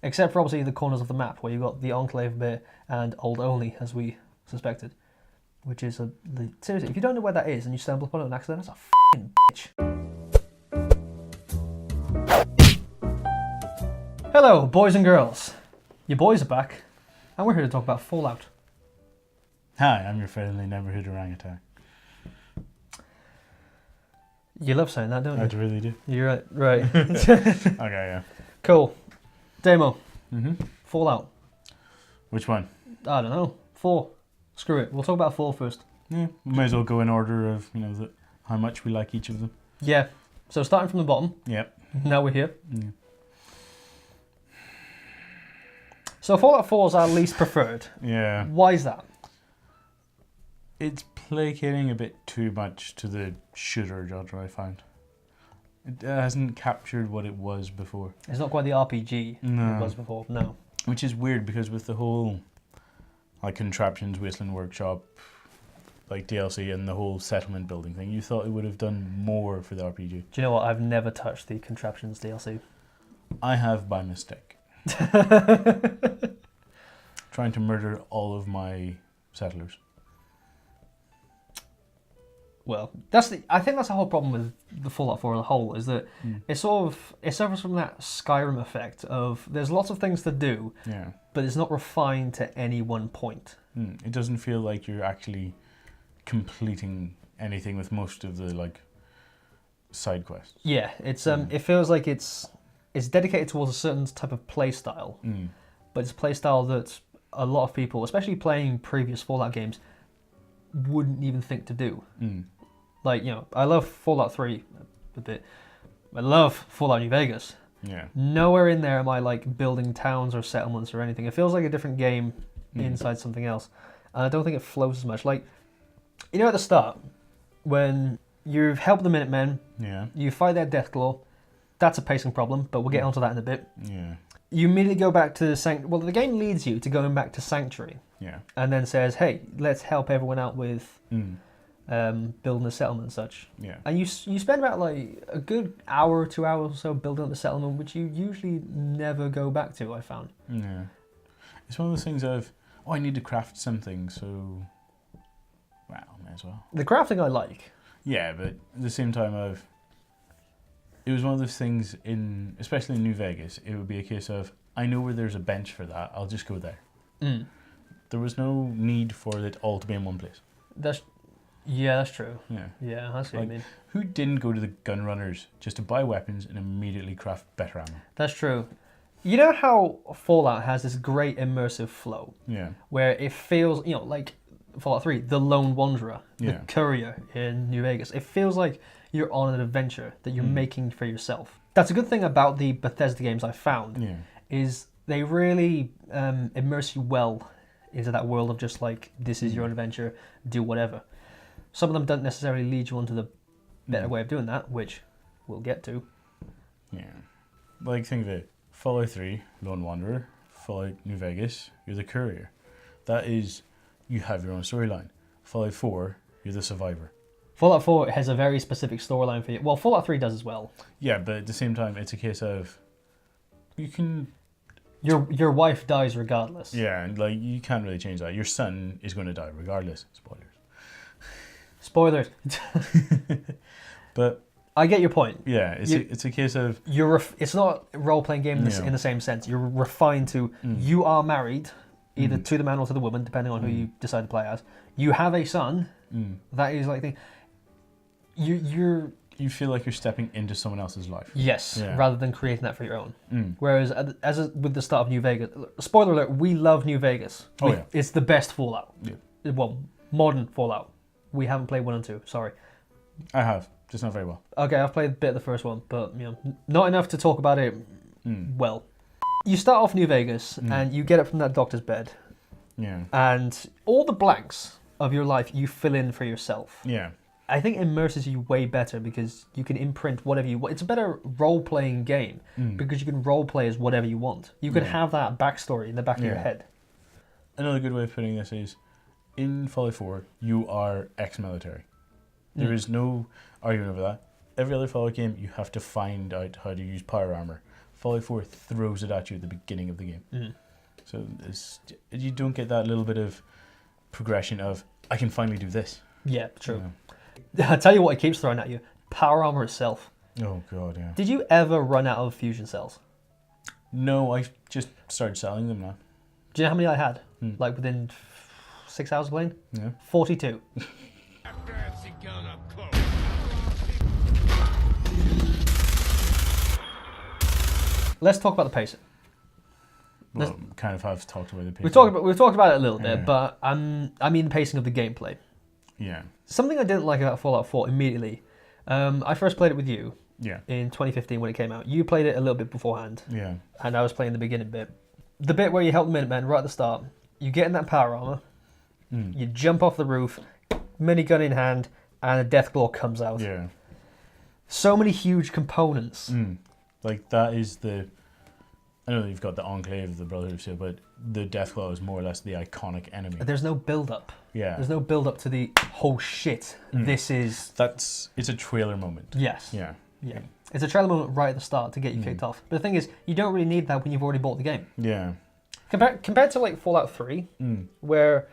Except for obviously the corners of the map where you've got the Enclave bit and Old Only, as we suspected. Which is seriously, if you don't know where that is and you stumble upon it on accident, that's a f***ing bitch. Hello, boys and girls. Your boys are back, and we're here to talk about Fallout. Hi, I'm your friendly neighborhood orangutan. You love saying that, don't you? I really do. You're right. Okay, yeah. Cool. Damo. Mm-hmm. Fallout. Which one? I don't know. 4. Screw it. We'll talk about 4 first. Yeah, we may as well go in order of, how much we like each of them. Yeah. So starting from the bottom. Yep. Now we're here. Yeah. So Fallout 4 is our least preferred. Yeah. Why is that? It's placating a bit too much to the shooter genre, I find. It hasn't captured what it was before. It's not quite the RPG it was before, no. Which is weird because with the whole Contraptions, Wasteland Workshop, DLC and the whole settlement building thing, you thought it would have done more for the RPG. Do you know what? I've never touched the Contraptions DLC. I have by mistake. Trying to murder all of my settlers. Well, I think that's the whole problem with the Fallout 4 as a whole, is that it suffers from that Skyrim effect of there's lots of things to do, but it's not refined to any one point. It doesn't feel like you're actually completing anything with most of the side quests. Yeah, it feels like it's dedicated towards a certain type of play style, but it's a play style that a lot of people, especially playing previous Fallout games, wouldn't even think to do. I love Fallout 3 a bit. I love Fallout New Vegas. Yeah. Nowhere in there am I building towns or settlements or anything. It feels like a different game inside something else. And I don't think it flows as much. At the start, when you've helped the Minutemen, you fight their Deathclaw, that's a pacing problem, but we'll get onto that in a bit. Yeah. You immediately go back to the game leads you to going back to Sanctuary. Yeah. And then says, hey, let's help everyone out with building a settlement and such. Yeah. And you spend about a good hour or 2 hours or so building up the settlement, which you usually never go back to, I found. Yeah. It's one of those things of, I need to craft something, so, may as well. The crafting I like. Yeah, but at the same time it was one of those things especially in New Vegas, it would be a case of, I know where there's a bench for that, I'll just go there. There was no need for it all to be in one place. That's true. Yeah, I see what you mean. Who didn't go to the gun runners just to buy weapons and immediately craft better ammo? That's true. You know how Fallout has this great immersive flow? Yeah. Where it feels, like Fallout 3, the Lone Wanderer, the courier in New Vegas. It feels like you're on an adventure that you're making for yourself. That's a good thing about the Bethesda games I've found, is they really immerse you well into that world of just this is your own adventure, do whatever. Some of them don't necessarily lead you onto the better way of doing that, which we'll get to. Yeah. Think of it. Fallout 3, Lone Wanderer. Fallout New Vegas, you're the courier. That is, you have your own storyline. Fallout 4, you're the survivor. Fallout 4 has a very specific storyline for you. Well, Fallout 3 does as well. Yeah, but at the same time, it's a case of, you can... Your wife dies regardless. Yeah, and you can't really change that. Your son is going to die regardless. Spoilers. But I get your point. Yeah, it's a case of it's not a role playing game in the same sense. You're refined to you are married, either to the man or to the woman, depending on who you decide to play as. You have a son. That is you feel like you're stepping into someone else's life. Yes, rather than creating that for your own. Whereas with the start of New Vegas, spoiler alert, we love New Vegas. It's the best Fallout. Yeah. Well, modern Fallout. We haven't played 1 and 2, sorry. I have, just not very well. Okay, I've played a bit of the first one, but not enough to talk about it well. You start off New Vegas and you get up from that doctor's bed. Yeah. And all the blanks of your life you fill in for yourself. Yeah. I think it immerses you way better because you can imprint whatever you want. It's a better role-playing game because you can role-play as whatever you want. You can have that backstory in the back of your head. Another good way of putting this is, in Fallout 4, you are ex-military. There is no argument over that. Every other Fallout game, you have to find out how to use power armor. Fallout 4 throws it at you at the beginning of the game. Mm. So you don't get that little bit of progression of, I can finally do this. Yeah, true. I'll tell you what it keeps throwing at you. Power armor itself. Oh, God, yeah. Did you ever run out of fusion cells? No, I just started selling them now. Do you know how many I had? Like within 6 hours of playing? Yeah. 42. Let's talk about the pacing. Well, kind of have talked about the pacing. We've talked about it a little bit, but I mean the pacing of the gameplay. Yeah. Something I didn't like about Fallout 4 immediately. I first played it with you. Yeah. In 2015 when it came out. You played it a little bit beforehand. Yeah. And I was playing the beginning bit. The bit where you help the Minutemen right at the start, you get in that power armor, you jump off the roof, minigun in hand, and a Deathclaw comes out. Yeah. So many huge components. Like, that is the... I know you've got the Enclave, the Brotherhood of Steel, but the Deathclaw is more or less the iconic enemy. There's no build-up. Yeah. There's no build-up to the, oh shit, this is... It's a trailer moment. Yes. Yeah. Yeah. It's a trailer moment right at the start to get you kicked off. But the thing is, you don't really need that when you've already bought the game. Yeah. Compared to like Fallout 3, where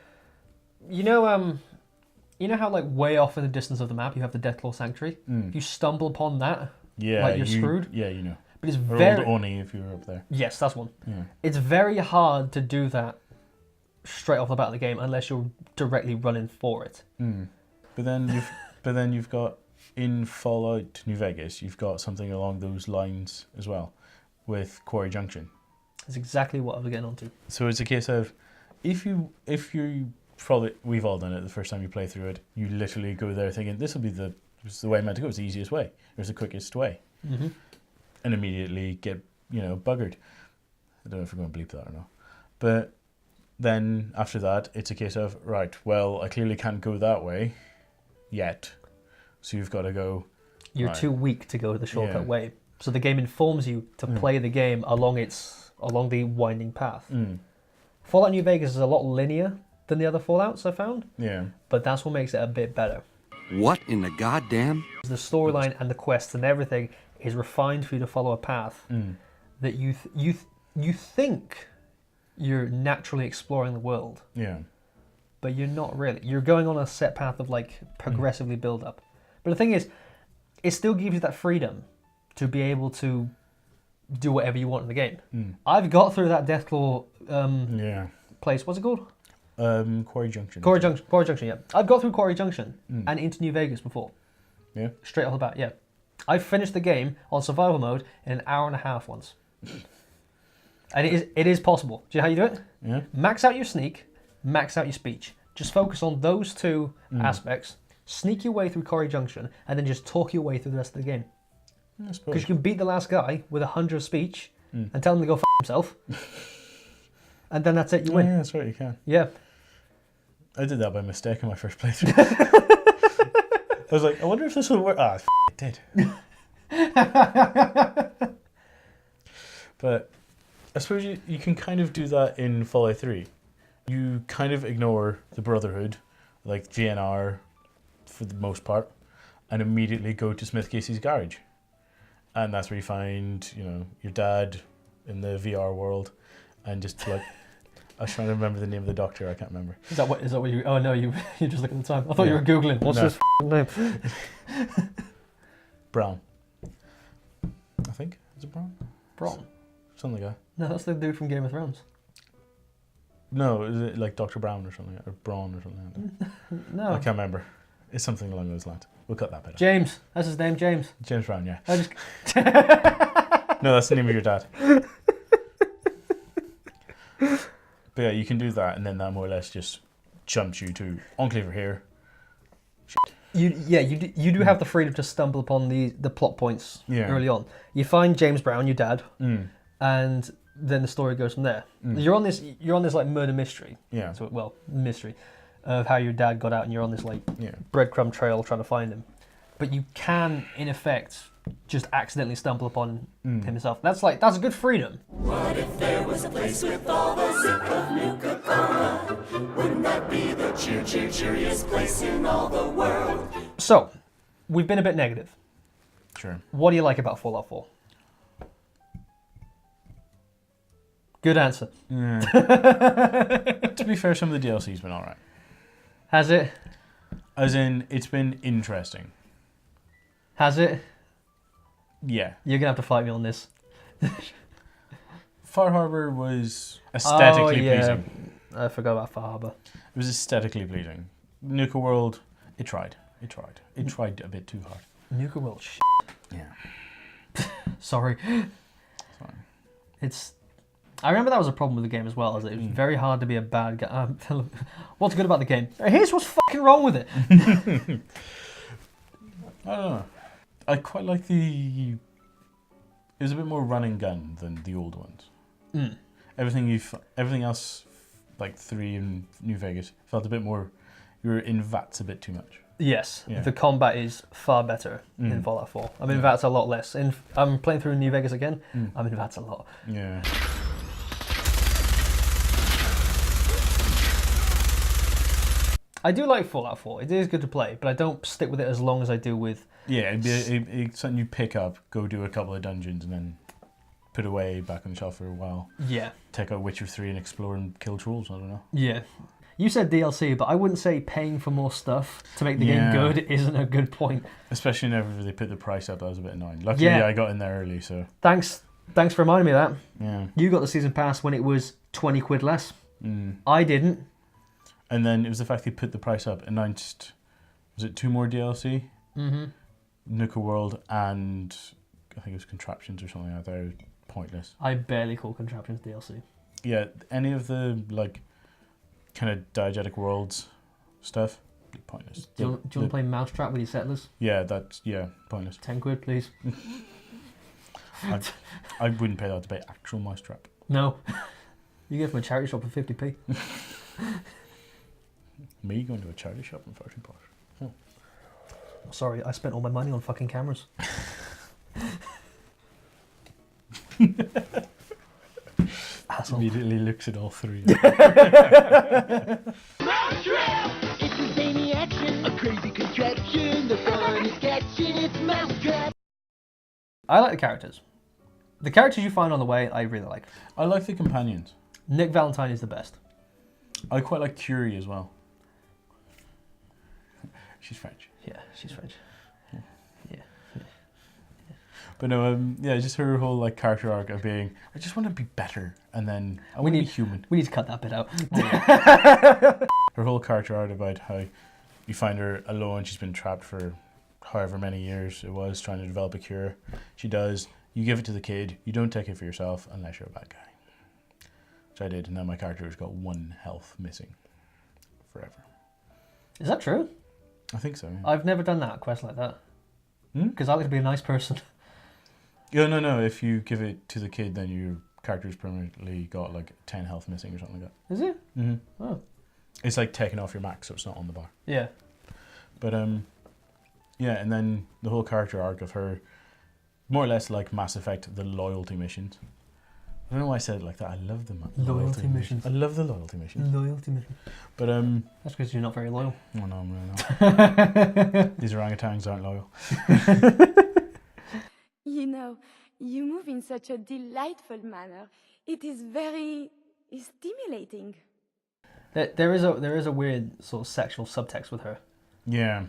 you know how like way off in the distance of the map you have the Deathclaw Sanctuary? If you stumble upon that, like you're screwed. Yeah, you know. But it's or very... Old Oni if you were up there. Yes, that's one. Yeah. It's very hard to do that straight off the bat of the game unless you're directly running for it. But then you've got in Fallout New Vegas, you've got something along those lines as well with Quarry Junction. That's exactly what I was getting onto. So it's a case of if you probably, we've all done it the first time you play through it, you literally go there thinking this will be the way I'm meant to go, it's the easiest way, it's the quickest way, and immediately get buggered. I don't know if we're going to bleep that or not, but then after that it's a case of, right, well, I clearly can't go that way yet, so you've got to go. You're too weak to go the shortcut way, so the game informs you to play the game along the winding path. Fallout New Vegas is a lot linear than the other Fallouts I found. Yeah. But that's what makes it a bit better. What in the goddamn? The storyline and the quests and everything is refined for you to follow a path that you think you're naturally exploring the world. Yeah. But you're not really. You're going on a set path of like progressively build up. But the thing is, it still gives you that freedom to be able to do whatever you want in the game. I've got through that Deathclaw place. What's it called? Quarry Junction. Quarry Junction, yeah. I've got through Quarry Junction and into New Vegas before. Yeah. Straight off the bat, yeah. I finished the game on survival mode in an hour and a half once. And it is possible. Do you know how you do it? Yeah. Max out your sneak, max out your speech. Just focus on those two aspects, sneak your way through Quarry Junction, and then just talk your way through the rest of the game. Because you can beat the last guy with 100 of speech and tell him to go f*** himself. And then that's it, you win. Yeah, that's right, you can. Yeah. I did that by mistake in my first playthrough. I was like, I wonder if this will work. Ah, it did. But I suppose you can kind of do that in Fallout 3. You kind of ignore the Brotherhood, like GNR for the most part, and immediately go to Smith Casey's garage. And that's where you find, your dad in the VR world, and just like, I was trying to remember the name of the doctor. I can't remember. Is that what you? Oh no, you're just looking at the time. I thought you were googling. What's his name? Brown. I think is it Brown? Brown. Something like that. No, that's the dude from Game of Thrones. No, is it like Dr. Brown or something, or Braun or something like that? No, I can't remember. It's something along those lines. We'll cut that bit. James, that's his name, James. James Brown, yeah. I just... No, that's the name of your dad. But yeah, you can do that, and then that more or less just jumps you to Enclave here. Shit. You do have the freedom to stumble upon the plot points early on. You find James Brown, your dad, and then the story goes from there. You're on this like murder mystery. Yeah. So mystery of how your dad got out, and you're on this like breadcrumb trail trying to find him. But you can, in effect, just accidentally stumble upon himself. That's a good freedom. What if there was a place with all the zip of Nuka-Cola? Wouldn't that be the cheeriest place in all the world? So, we've been a bit negative. Sure. What do you like about Fallout 4? Good answer. Yeah. To be fair, some of the DLC's been alright. Has it? As in, it's been interesting. Has it? Yeah. You're going to have to fight me on this. Far Harbor was aesthetically pleasing. I forgot about Far Harbor. It was aesthetically pleasing. Nuka World, it tried. It tried a bit too hard. Nuka World, shit. Yeah. Sorry. Sorry. I remember that was a problem with the game as well, as it was very hard to be a bad guy. What's good about the game? Here's what's fucking wrong with it. I don't know. I quite like the... It was a bit more run and gun than the old ones. Mm. Everything else, like 3 in New Vegas, felt a bit more... You were in VATS a bit too much. Yes, Yeah. the combat is far better in Fallout 4. I'm in VATS a lot less. I'm playing through New Vegas again. I'm in VATS a lot. Yeah. I do like Fallout 4. It is good to play, but I don't stick with it as long as I do with... Yeah, it'd be something you pick up, go do a couple of dungeons, and then put away back on the shelf for a while. Yeah. Take out Witcher 3 and explore and kill trolls, I don't know. Yeah. You said DLC, but I wouldn't say paying for more stuff to make the game good isn't a good point. Especially whenever they put the price up, that was a bit annoying. Luckily, I got in there early, so... Thanks for reminding me of that. Yeah. You got the season pass when it was 20 quid less. Mm. I didn't. And then it was the fact they put the price up, announced, was it 2 more DLC? Mm-hmm. Nuka World and I think it was Contraptions or something out there. Pointless. I barely call Contraptions DLC. Yeah, any of the like kind of diegetic worlds stuff, pointless. Do you want to play Mousetrap with your settlers? Yeah, pointless. 10 quid, please. I wouldn't pay that to buy actual Mousetrap. No. You get from a charity shop for 50p. Me going to a charity shop in Farting Posh. Oh. Sorry, I spent all my money on fucking cameras. Immediately looks at all 3. It's a zany action, a crazy contraption. The fun is catching its mousetrap. I like the characters. The characters you find on the way, I really like. I like the companions. Nick Valentine is the best. I quite like Curie as well. She's French. Yeah, she's French. Yeah. But no, just her whole like character arc of being, I just want to be better, and then I want to be human. We need to cut that bit out. Her whole character arc about how you find her alone, she's been trapped for however many years it was, trying to develop a cure. She does. You give it to the kid. You don't take it for yourself unless you're a bad guy. Which I did, and now my character has got 1 health missing forever. Is that true? I think so. Yeah. I've never done that quest like that. Because I like to be a nice person. Yeah, no. If you give it to the kid, then your character's permanently got like 10 health missing or something like that. Is it? Mm-hmm. Oh. It's like taking off your max, so it's not on the bar. Yeah. But yeah, and then the whole character arc of her, more or less like Mass Effect, the loyalty missions. I don't know why I said it like that. I love the loyalty missions. I love the loyalty missions. Loyalty mission. But that's because you're not very loyal. Oh no, I'm really not. These orangutans aren't loyal. You know, you move in such a delightful manner. It is very stimulating. There is a weird sort of sexual subtext with her. Yeah.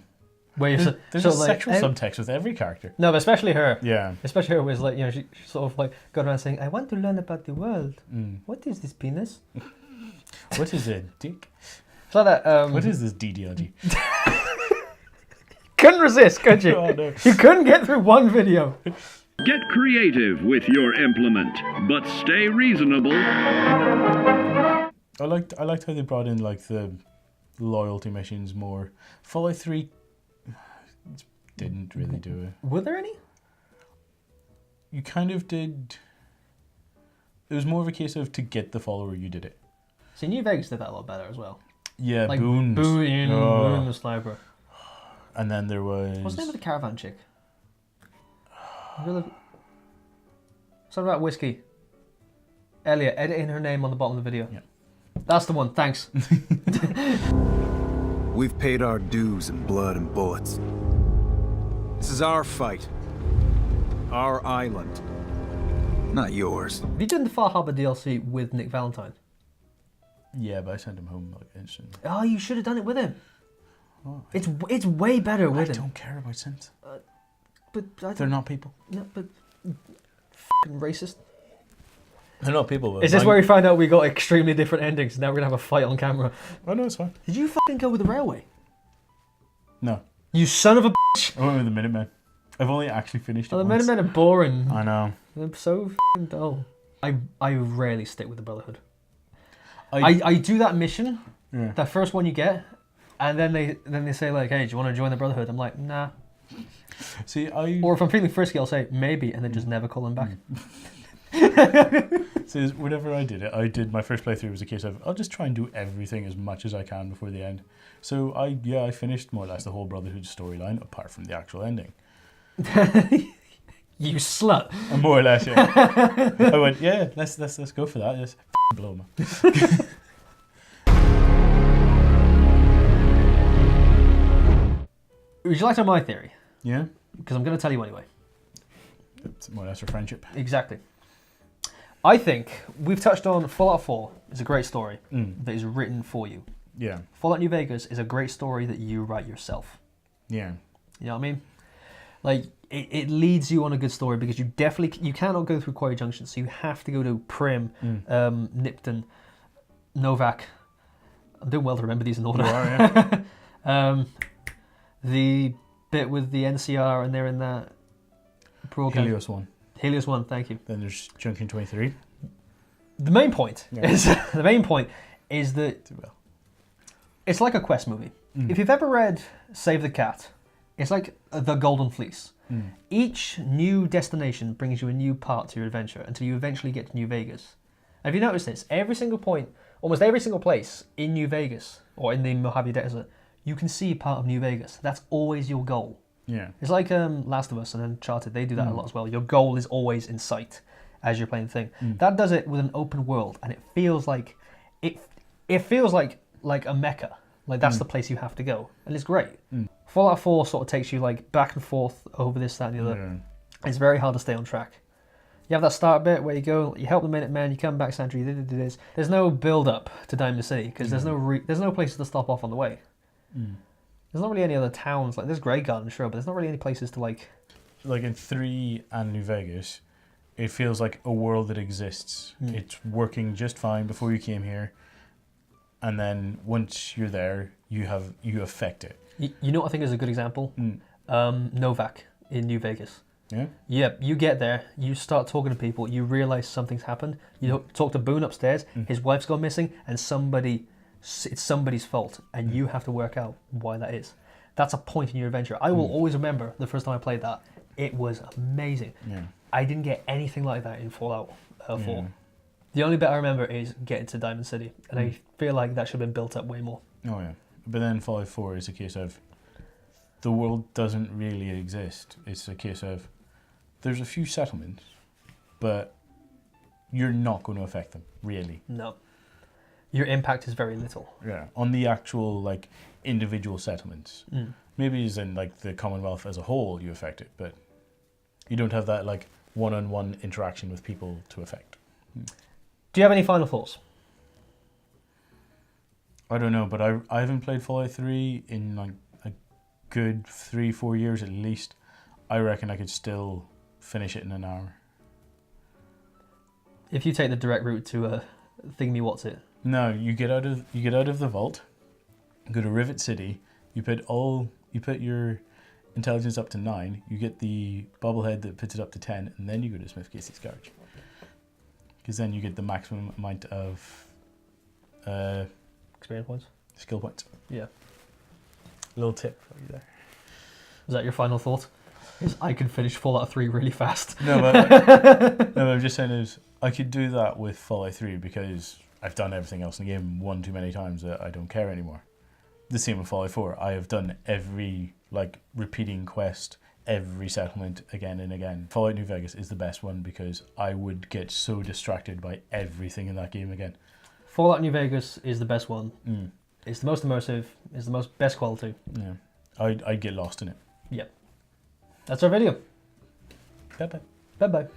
Where there's a sexual subtext with every character. No, but especially her. Yeah. Especially her was like, you know, she sort of like got around saying, I want to learn about the world. What is this penis? What is a dick? It's like that. What is this DDLG? Couldn't resist, could you? Oh, no. You couldn't get through one video. Get creative with your implement, but stay reasonable. I liked how they brought in like the loyalty missions more. Fallout 3 didn't really do it. Were there any? You kind of did. It was more of a case of to get the follower, you did it. See, New Vegas did that a lot better as well. Yeah, like Boone the Sliber. And then there was... What's the name of the caravan chick? Something about whiskey. Elliot, edit in her name on the bottom of the video. Yeah. That's the one, thanks. We've paid our dues in blood and bullets. This is our fight. Our island. Not yours. Have you done the Far Harbor DLC with Nick Valentine? Yeah, but I sent him home like instantly. Oh, you should have done it with him. Oh, It's way better with him. I don't care about synths. But They're not people. No, but f***ing racist. They're not people. Is this where we find out we got extremely different endings? Now we're gonna have a fight on camera. Oh no, it's fine. Did you fucking go with the railway? No. You son of a bitch! I went with the Minutemen. I've only actually finished it Oh, the once. Minutemen are boring. I know. They're so f***ing dull. I rarely stick with the Brotherhood. I do that mission, that first one you get, and then they say like, hey, do you want to join the Brotherhood? I'm like, nah. See, Or if I'm feeling frisky, I'll say maybe, and then just never call them back. So whenever I did my first playthrough was a case of I'll just try and do everything as much as I can before the end. So I finished more or less the whole Brotherhood storyline apart from the actual ending. You slut. More or less, yeah. I went, yeah, let's go for that. Just blow man. Would you like to know my theory? Yeah. Because I'm going to tell you anyway. It's more or less a friendship. Exactly. I think we've touched on Fallout 4 is a great story that is written for you. Yeah. Fallout New Vegas is a great story that you write yourself. Yeah. You know what I mean? Like, it leads you on a good story because you cannot go through Quarry Junction, so you have to go to Prim, Nipton, Novak. I'm doing well to remember these in order. You are, yeah. The bit with the NCR and they're in that broadcast. Helios 1. Helios 1, thank you. Then there's Junction 23. The main point is that it's like a quest movie. If you've ever read Save the Cat, it's like The Golden Fleece. Each new destination brings you a new part to your adventure until you eventually get to New Vegas. Have you noticed this? Every single point, almost every single place in New Vegas or in the Mojave Desert, you can see part of New Vegas. That's always your goal. Yeah. It's like Last of Us and Uncharted. They do that a lot as well. Your goal is always in sight as you're playing the thing. That does it with an open world, and it feels like like a mecca. Like that's the place you have to go, and it's great. Fallout 4 sort of takes you like back and forth over this, that, and the other. Yeah. It's very hard to stay on track. You have that start bit where you go, you help the Minutemen, you come back, Sandra, you do this. There's no build up to Diamond City because there's no places to stop off on the way. There's not really any other towns. Like there's Grey Garden, sure, but there's not really any places to like. Like in 3 and New Vegas, it feels like a world that exists. It's working just fine before you came here, and then once you're there, you affect it. You know what I think is a good example? Novak in New Vegas. Yeah. Yep. You get there, you start talking to people, you realize something's happened. You talk to Boone upstairs. His wife's gone missing, and it's somebody's fault, and you have to work out why that is. That's a point in your adventure. I will always remember the first time I played that. It was amazing. Yeah. I didn't get anything like that in Fallout 4. Yeah. The only bit I remember is getting to Diamond City, and I feel like that should have been built up way more. Oh yeah, but then Fallout 4 is a case of the world doesn't really exist. It's a case of there's a few settlements, but you're not going to affect them, really. No. Your impact is very little. Yeah, on the actual like individual settlements. Maybe as in like the Commonwealth as a whole you affect it, but you don't have that like one-on-one interaction with people to affect. Do you have any final thoughts? I don't know, but I haven't played Fallout 3 in like a good 3-4 years at least. I reckon I could still finish it in an hour. If you take the direct route to Thingy What's It? No, you get out of the vault, go to Rivet City, you put your intelligence up to 9, you get the bobblehead that puts it up to 10, and then you go to Smith Casey's garage. Because then you get the maximum amount of experience points, skill points. Yeah. Little tip for you there. Is that your final thought? Is I can finish Fallout 3 really fast. No, but I'm just saying is I could do that with Fallout 3 because I've done everything else in the game one too many times that I don't care anymore. The same with Fallout 4. I have done every like repeating quest, every settlement again and again. Fallout New Vegas is the best one because I would get so distracted by everything in that game again. Fallout New Vegas is the best one. It's the most immersive. It's the best quality. Yeah, I'd get lost in it. Yep. That's our video. Bye bye. Bye bye.